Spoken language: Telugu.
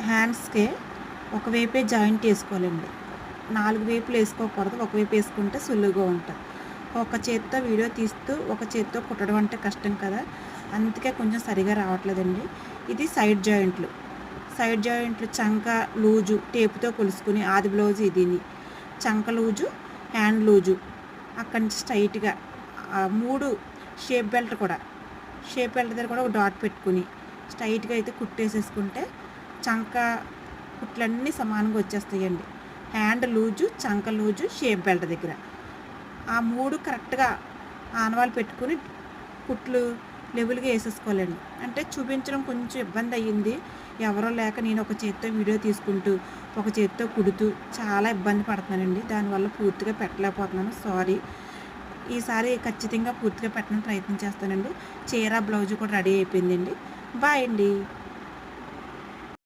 హ్యాండ్స్‌కి ఒకవైపే జాయింట్ వేసుకోవాలండి. 4 వైపులు వేసుకోకూడదు. ఒకవైపు వేసుకుంటే సులువుగా ఉంటది. ఒక చేత్తో వీడియో తీస్తూ, ఒక చేత్తో కుట్టడం అంటే కష్టం కదా! అందుకే కొంచెం సరిగా రావట్లేదండి. ఇది సైడ్ జాయింట్లు. సైడ్ జాయింట్లు చంక లూజు టేపుతో కొలుసుకుని ఆది బ్లౌజ్ ఇదిని. చంక లూజు, హ్యాండ్ లూజు అక్కడి నుంచి స్ట్రైట్‌గా 3 షేప్ బెల్ట్ కూడా. షేప్ బెల్ట్ దగ్గర కూడా ఒక డాట్ పెట్టుకుని స్ట్రైట్‌గా అయితే కుట్టేసేసుకుంటే చంక కుట్లన్నీ సమానంగా వచ్చేస్తాయండి. హ్యాండ్ లూజు, చంక లూజు, షేప్ బెల్ట్ దగ్గర. ఆ 3 కరెక్ట్‌గా ఆనవాలు పెట్టుకుని కుట్లు లెవెల్‌గా ఏసేసుకోవాలండి. అంటే చూపించడం కొంచెం ఇబ్బంది అయ్యింది. ఎవరో లేక నేను ఒక చేత్తో వీడియో తీసుకుంటూ, ఒక చేత్తో కుడుతూ చాలా ఇబ్బంది పడుతున్నానండి. దానివల్ల పూర్తిగా పెట్టలేకపోతున్నాను. సారీ. ఈసారి ఖచ్చితంగా పూర్తిగా పెట్టడానికి ప్రయత్నం చేస్తానండి. చీర, బ్లౌజు కూడా రెడీ అయిపోయిందండి. బాయ్ అండి.